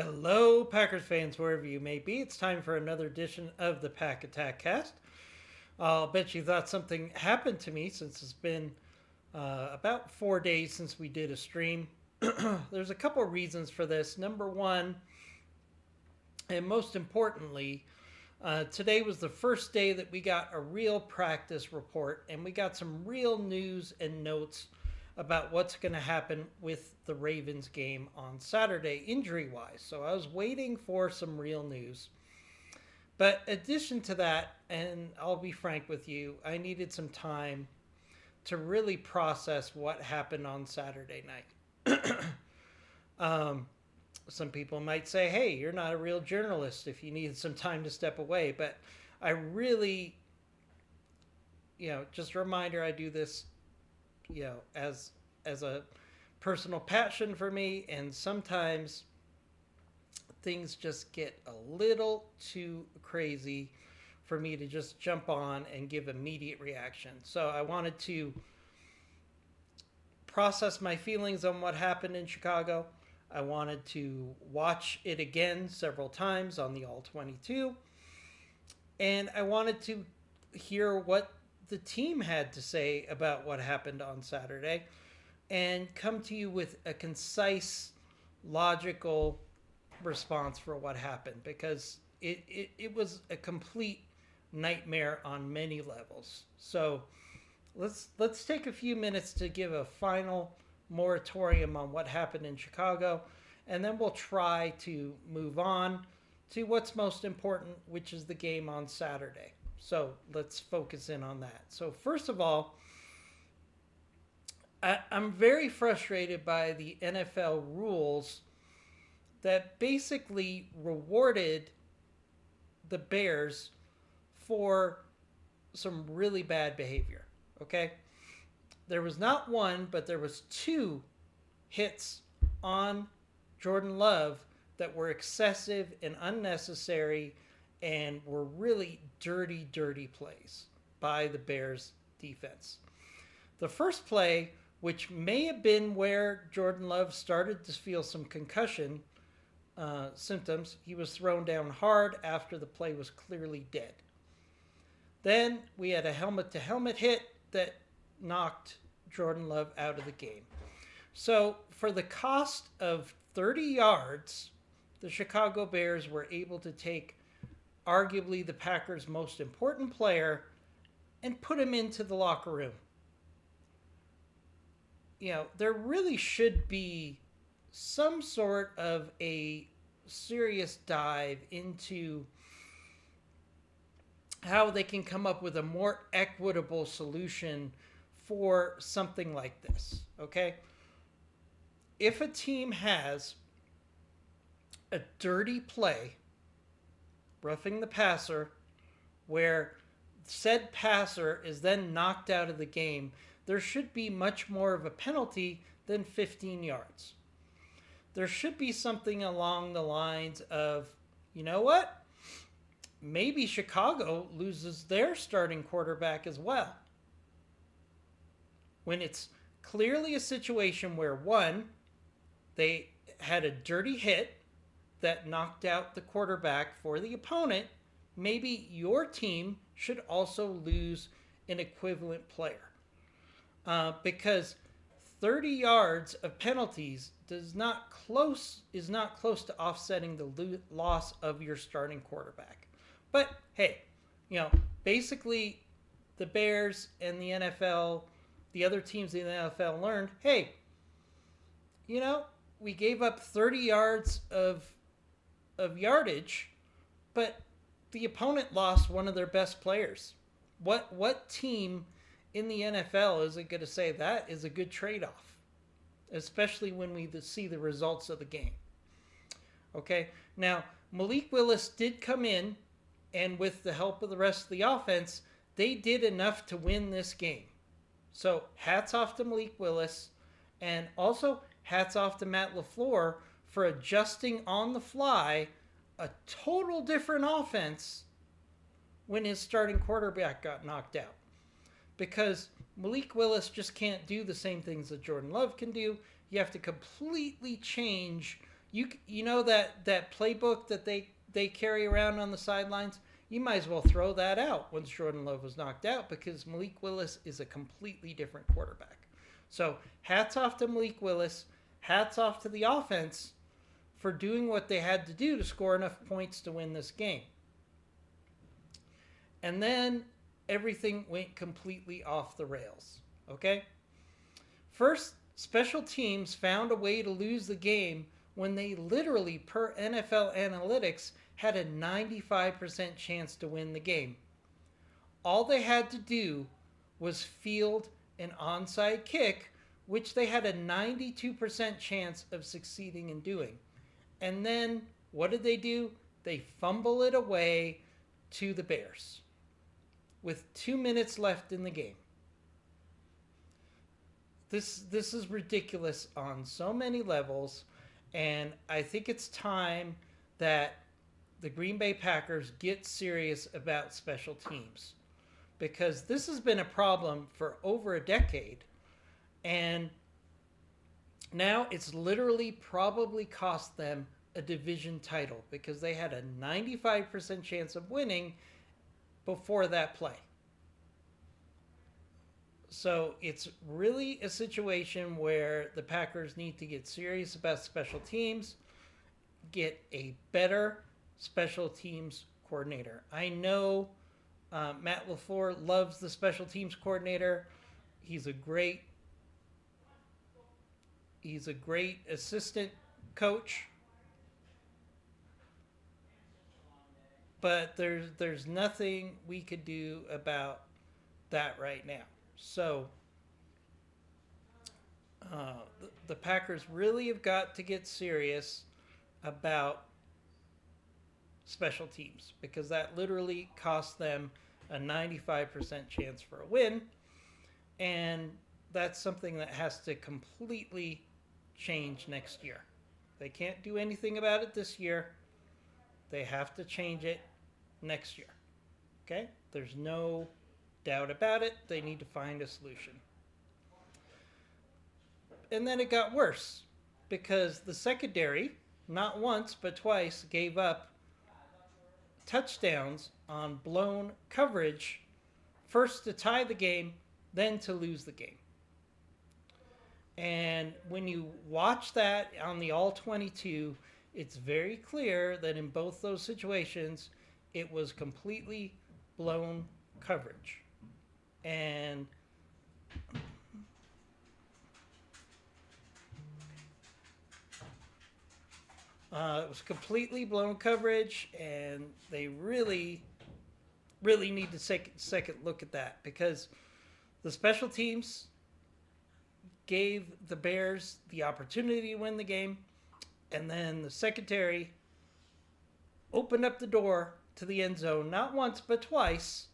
Hello, Packers fans, wherever you may be. It's time for another edition of the Pack Attack Cast. I'll bet you thought something happened to me since it's been about 4 days since we did a stream. There's a couple of reasons for this. Number one, and most importantly, today was the first day that we got a real practice report and we got some real news and notes about what's going to happen with the Ravens game on Saturday, injury wise. So I was waiting for some real news. But in addition to that, and I'll be frank with you, I needed some time to really process what happened on Saturday night. um, some people might say, hey, you're not a real journalist if you need some time to step away. But I really, just a reminder, I do this, as a personal passion for me, and sometimes things just get a little too crazy for me to just jump on and give immediate reaction. So I wanted to process my feelings on what happened in Chicago. I wanted to watch it again several times on the All 22. And I wanted to hear what the team had to say about what happened on Saturday and come to you with a concise, logical response for what happened, because it was a complete nightmare on many levels. So let's take a few minutes to give a final moratorium on what happened in Chicago, and then we'll try to move on to what's most important, which is the game on Saturday. So let's focus in on that. So first of all, I'm very frustrated by the NFL rules that basically rewarded the Bears for some really bad behavior. Okay? There was not one, but there was two hits on Jordan Love that were excessive and unnecessary and were really dirty plays by the Bears defense. The first play, which may have been where Jordan Love started to feel some concussion symptoms, he was thrown down hard after the play was clearly dead. Then we had a helmet-to-helmet hit that knocked Jordan Love out of the game. So for the cost of 30 yards, the Chicago Bears were able to take arguably the Packers' most important player and put him into the locker room. There really should be some sort of a serious dive into how they can come up with a more equitable solution for something like this, okay? If a team has a dirty play, roughing the passer, where said passer is then knocked out of the game, there should be much more of a penalty than 15 yards. There should be something along the lines of, you know what? Maybe Chicago loses their starting quarterback as well. When it's clearly a situation where, one, they had a dirty hit that knocked out the quarterback for the opponent, maybe your team should also lose an equivalent player. Because 30 yards of penalties is not close to offsetting the loss of your starting quarterback. But hey, basically the Bears and the NFL, the other teams in the NFL learned, hey, we gave up 30 yards of yardage, but the opponent lost one of their best players. What team in the NFL isn't going to say that is a good trade-off, especially when we see the results of the game? Okay, now Malik Willis did come in, and with the help of the rest of the offense, they did enough to win this game. So hats off to Malik Willis, and also hats off to Matt LaFleur for adjusting on the fly a total different offense when his starting quarterback got knocked out. Because Malik Willis just can't do the same things that Jordan Love can do. You have to completely change You know that playbook that they carry around on the sidelines. You might as well throw that out once Jordan Love was knocked out because Malik Willis is a completely different quarterback. So hats off to Malik Willis. Hats off to the offense for doing what they had to do to score enough points to win this game. And then everything went completely off the rails. Okay? First, special teams found a way to lose the game when they literally, per NFL analytics, had a 95% chance to win the game. All they had to do was field an onside kick, which they had a 92% chance of succeeding in doing. And then what did they do? They fumble it away to the Bears with 2 minutes left in the game. This is ridiculous on so many levels, and I think it's time that the Green Bay Packers get serious about special teams, because this has been a problem for over a decade, and now it's literally probably cost them a division title because they had a 95% chance of winning before that play. So it's really a situation where the Packers need to get serious about special teams, get a better special teams coordinator. I know Matt LaFleur loves the special teams coordinator. He's a great assistant coach. But there's nothing we could do about that right now. So the Packers really have got to get serious about special teams because that literally cost them a 95% chance for a win. And that's something that has to completely change next year. They can't do anything about it this year. They have to change it next year. Okay? There's no doubt about it. They need to find a solution. And then it got worse because the secondary, not once but twice, gave up touchdowns on blown coverage, first to tie the game, then to lose the game. And when you watch that on the all 22, it's very clear that in both those situations, it was completely blown coverage. And it was completely blown coverage, and they really need to take a second look at that because the special teams gave the Bears the opportunity to win the game, and then the secondary opened up the door to the end zone, not once but twice,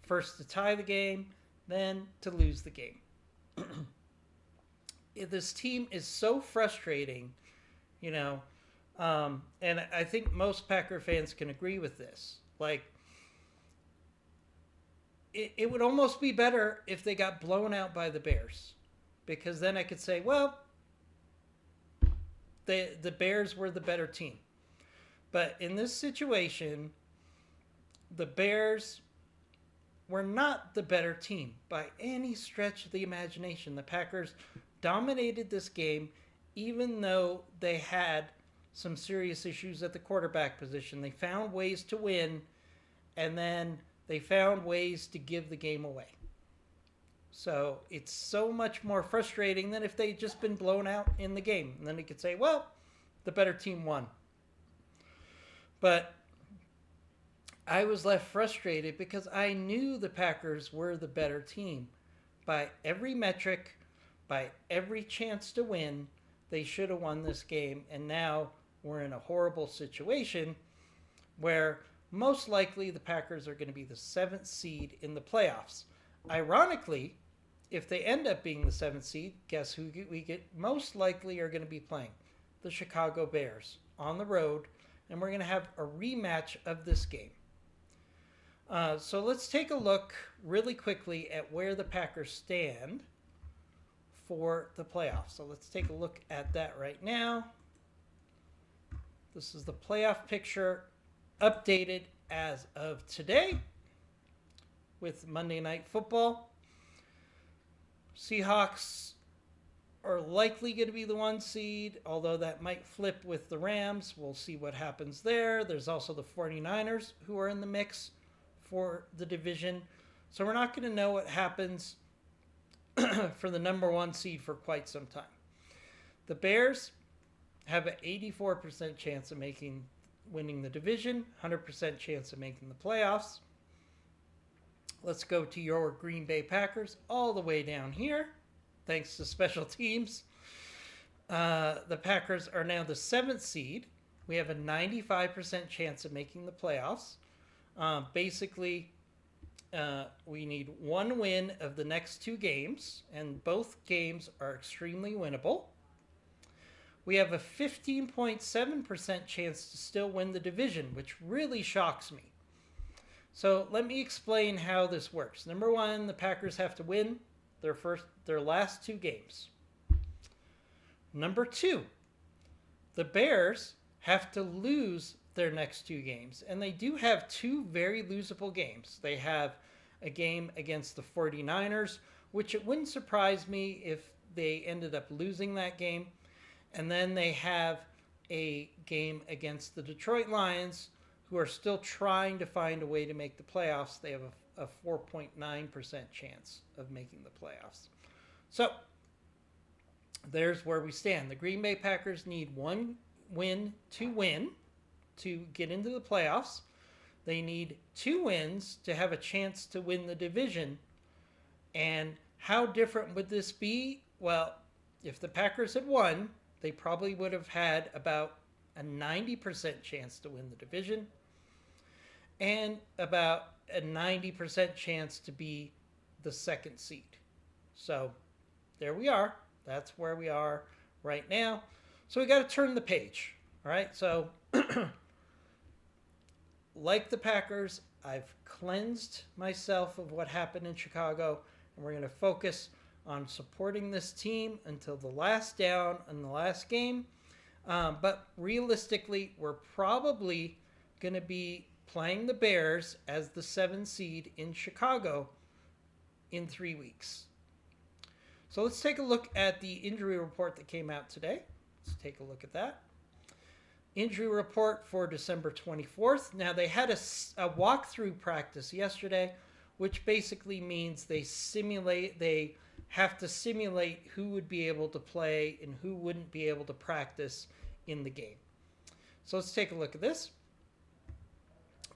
first to tie the game, then to lose the game. This team is so frustrating, you know, and I think most Packer fans can agree with this. Like, it would almost be better if they got blown out by the Bears, because then I could say, well, the Bears were the better team. But in this situation, the Bears were not the better team by any stretch of the imagination. The Packers dominated this game, even though they had some serious issues at the quarterback position. They found ways to win, and then they found ways to give the game away. So it's so much more frustrating than if they'd just been blown out in the game. And then you could say, well, the better team won. But I was left frustrated because I knew the Packers were the better team. By every metric, by every chance to win, they should have won this game. And now we're in a horrible situation where most likely the Packers are going to be the 7th seed in the playoffs. Ironically, if they end up being the 7th seed, guess who we get most likely are going to be playing? The Chicago Bears on the road. And we're going to have a rematch of this game. So let's take a look really quickly at where the Packers stand for the playoffs. So let's take a look at that right now. This is the playoff picture updated as of today with Monday Night Football. Seahawks are likely going to be the 1 seed, although that might flip with the Rams. We'll see what happens there. There's also the 49ers who are in the mix for the division. So we're not going to know what happens for the number 1 seed for quite some time. The Bears have an 84% chance of winning the division, 100% chance of making the playoffs. Let's go to your Green Bay Packers all the way down here, thanks to special teams. The Packers are now the 7th seed. We have a 95% chance of making the playoffs. Basically, we need 1 win of the next 2 games, and both games are extremely winnable. We have a 15.7% chance to still win the division, which really shocks me. So let me explain how this works. Number 1, the Packers have to win their last 2 games. Number 2, the Bears have to lose their next 2 games. And they do have 2 very losable games. They have a game against the 49ers, which it wouldn't surprise me if they ended up losing that game. And then they have a game against the Detroit Lions, who are still trying to find a way to make the playoffs. They have a 4.9% chance of making the playoffs. So there's where we stand. The Green Bay Packers need 1 win to get into the playoffs. They need 2 wins to have a chance to win the division. And how different would this be? Well, if the Packers had won, they probably would have had about a 90% chance to win the division and about a 90% chance to be the 2nd seed. So there we are. That's where we are right now. So we got to turn the page. All right. So like the Packers, I've cleansed myself of what happened in Chicago, and we're going to focus on supporting this team until the last down in the last game. But realistically, we're probably going to be playing the Bears as the 7th seed in Chicago in 3 weeks. So let's take a look at the injury report that came out today. Let's take a look at that. Injury report for December 24th. Now, they had a walkthrough practice yesterday, which basically means they have to simulate who would be able to play and who wouldn't be able to practice in the game. So let's take a look at this.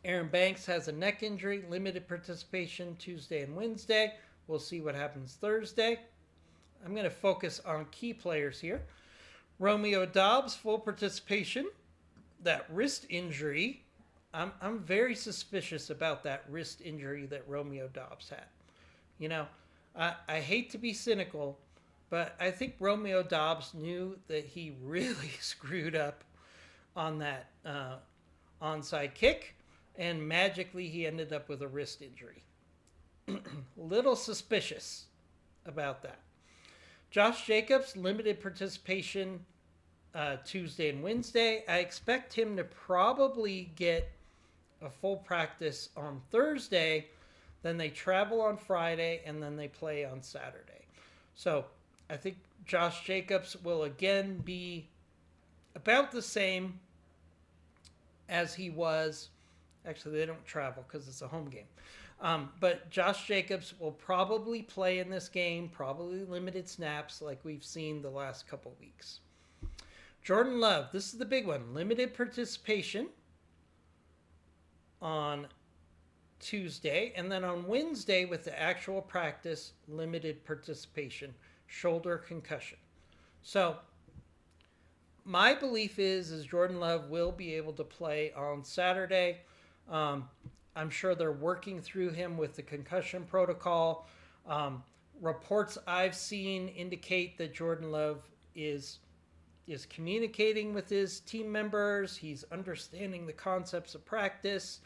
Aaron Banks has a neck injury, limited participation Tuesday and Wednesday. We'll see what happens Thursday. I'm going to focus on key players here. Romeo Doubs, full participation. That wrist injury, I'm very suspicious about that wrist injury that Romeo Doubs had. You know, I hate to be cynical, but I think Romeo Doubs knew that he really screwed up on that onside kick, and magically he ended up with a wrist injury. Little suspicious about that. Josh Jacobs, limited participation Tuesday and Wednesday. I expect him to probably get a full practice on Thursday. Then they travel on Friday, and then they play on Saturday. So I think Josh Jacobs will again be about the same as he was. Actually, they don't travel because it's a home game. But Josh Jacobs will probably play in this game, probably limited snaps like we've seen the last couple weeks. Jordan Love, this is the big one. Limited participation on Tuesday, and then on Wednesday with the actual practice, limited participation, shoulder concussion. So my belief is Jordan Love will be able to play on Saturday. I'm sure they're working through him with the concussion protocol. Reports I've seen indicate that Jordan Love is communicating with his team members. He's understanding the concepts of practice.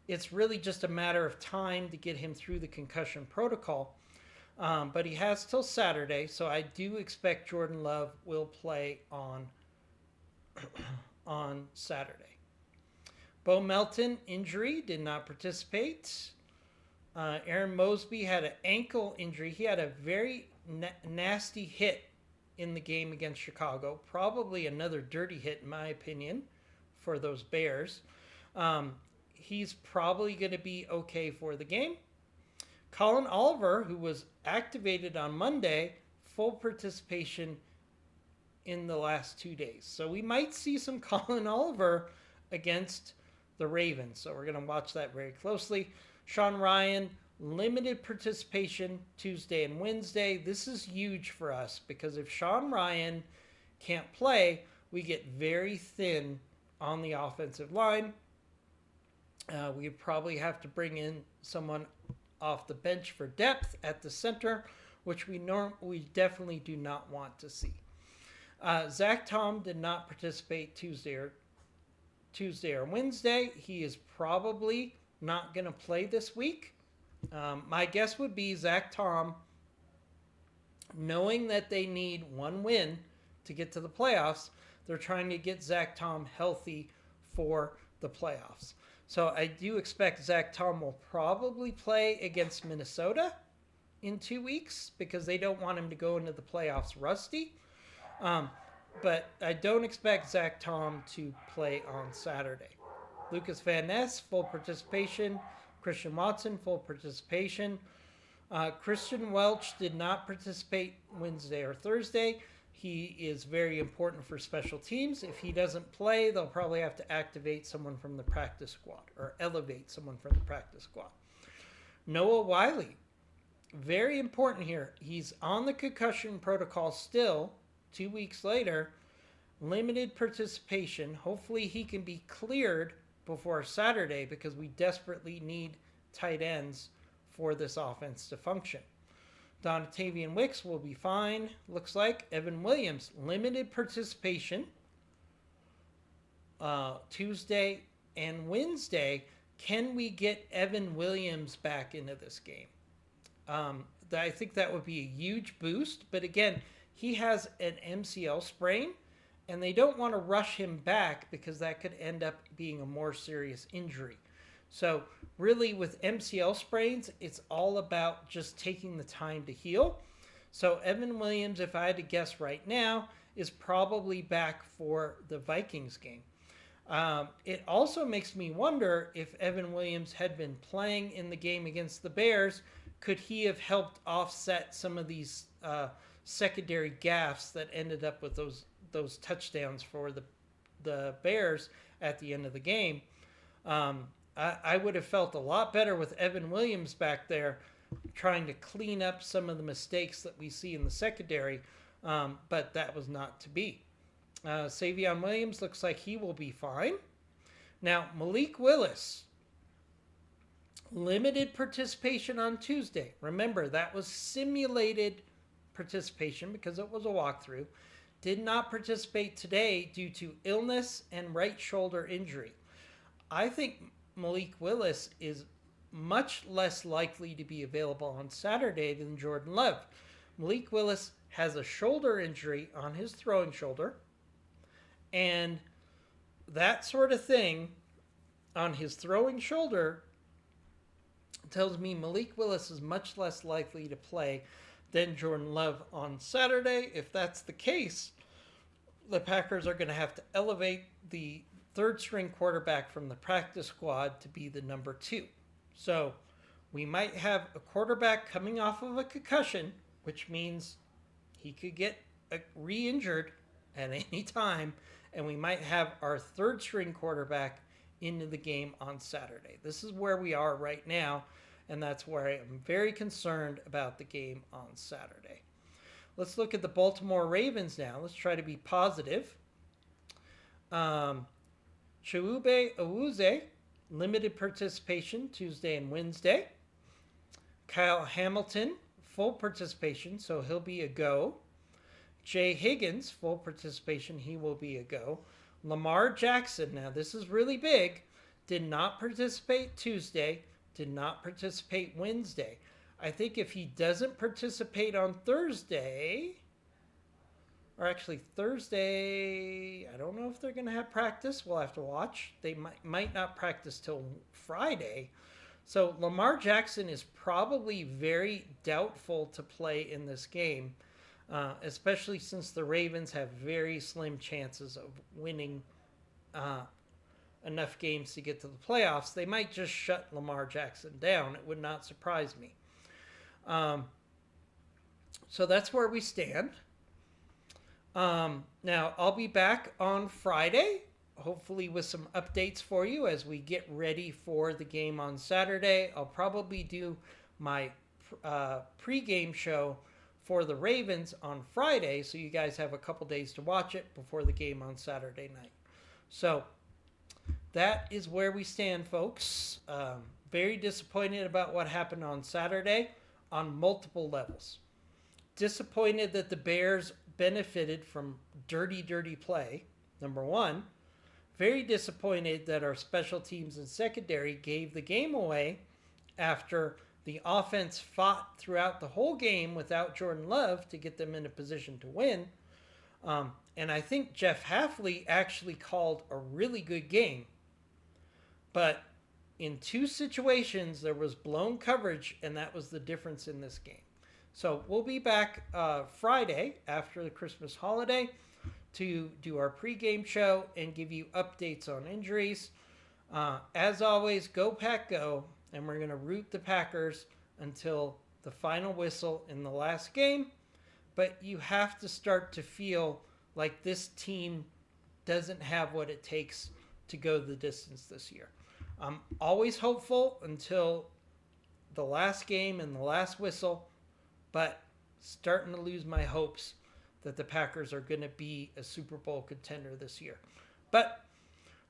It's really just a matter of time to get him through the concussion protocol. But he has till Saturday, so I do expect Jordan Love will play on on Saturday. Bo Melton, injury, did not participate. Aaron Mosby had an ankle injury. He had a very nasty hit in the game against Chicago. Probably another dirty hit, in my opinion, for those Bears. He's probably going to be okay for the game. Colin Oliver, who was activated on Monday, full participation in the last 2 days. So we might see some Colin Oliver against the Ravens. So we're going to watch that very closely. Sean Rhyan, limited participation Tuesday and Wednesday. This is huge for us because if Sean Rhyan can't play, we get very thin on the offensive line. We probably have to bring in someone off the bench for depth at the center, which we definitely do not want to see. Zach Tom did not participate Tuesday or Wednesday. He is probably not going to play this week. My guess would be Zach Tom, knowing that they need one win to get to the playoffs, they're trying to get Zach Tom healthy for the playoffs. So I do expect Zach Tom will probably play against Minnesota in 2 weeks because they don't want him to go into the playoffs rusty. But I don't expect Zach Tom to play on Saturday. Lucas Van Ness, full participation. Christian Watson, full participation. Christian Welch did not participate Wednesday or Thursday. He is very important for special teams. If he doesn't play, they'll probably have to activate someone from the practice squad or elevate someone from the practice squad. Noah Wiley, very important here. He's on the concussion protocol still, 2 weeks later. Limited participation. Hopefully he can be cleared before Saturday because we desperately need tight ends for this offense to function. Dontavian Wicks will be fine, looks like. Evan Williams, limited participation Tuesday and Wednesday. Can we get Evan Williams back into this game? I think that would be a huge boost. But again, he has an MCL sprain, and they don't want to rush him back because that could end up being a more serious injury. So really with MCL sprains, it's all about just taking the time to heal. So Evan Williams, if I had to guess right now, is probably back for the Vikings game. It also makes me wonder if Evan Williams had been playing in the game against the Bears, could he have helped offset some of these secondary gaffes that ended up with those touchdowns for the Bears at the end of the game? I would have felt a lot better with Evan Williams back there trying to clean up some of the mistakes that we see in the secondary, but that was not to be. Savion Williams looks like he will be fine. Now, Malik Willis, limited participation on Tuesday. Remember, that was simulated participation because it was a walkthrough. Did not participate today due to illness and right shoulder injury. I think Malik Willis is much less likely to be available on Saturday than Jordan Love. Malik Willis has a shoulder injury on his throwing shoulder, and that sort of thing on his throwing shoulder tells me Malik Willis is much less likely to play than Jordan Love on Saturday. If that's the case, the Packers are going to have to elevate the third string quarterback from the practice squad to be the number 2. So we might have a quarterback coming off of a concussion, which means he could get re-injured at any time, and we might have our third string quarterback into the game on Saturday. This is where we are right now, and that's where I am very concerned about the game on Saturday. Let's look at the Baltimore Ravens now. Let's try to be positive. Chiwube Awuzie, limited participation Tuesday and Wednesday. Kyle Hamilton, full participation, so he'll be a go. Jay Higgins, full participation, he will be a go. Lamar Jackson, now this is really big, did not participate Tuesday, did not participate Wednesday. I think if he doesn't participate on Thursday, or actually Thursday. I don't know if they're going to have practice. We'll have to watch. They might not practice till Friday. So Lamar Jackson is probably very doubtful to play in this game, especially since the Ravens have very slim chances of winning enough games to get to the playoffs. They might just shut Lamar Jackson down. It would not surprise me. So that's where we stand. Now, I'll be back on Friday, hopefully with some updates for you as we get ready for the game on Saturday. I'll probably do my pregame show for the Ravens on Friday, so you guys have a couple days to watch it before the game on Saturday night. So that is where we stand, folks. Very disappointed about what happened on Saturday on multiple levels. Disappointed that the Bears benefited from dirty play, number one. Very disappointed that our special teams and secondary gave the game away after the offense fought throughout the whole game without Jordan Love to get them in a position to win. And I think Jeff Hafley actually called a really good game. But in two situations, there was blown coverage, and that was the difference in this game. So we'll be back Friday after the Christmas holiday to do our pregame show and give you updates on injuries. As always, go Pack Go, and we're going to root the Packers until the final whistle in the last game. But you have to start to feel like this team doesn't have what it takes to go the distance this year. I'm always hopeful until the last game and the last whistle, but starting to lose my hopes that the Packers are going to be a Super Bowl contender this year. But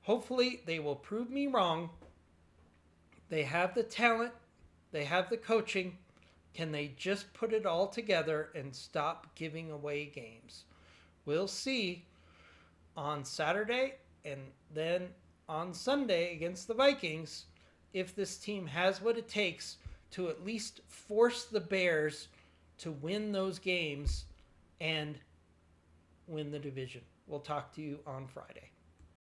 hopefully they will prove me wrong. They have the talent. They have the coaching. Can they just put it all together and stop giving away games? We'll see on Saturday and then on Sunday against the Vikings if this team has what it takes to at least force the Bears to win those games and win the division. We'll talk to you on Friday.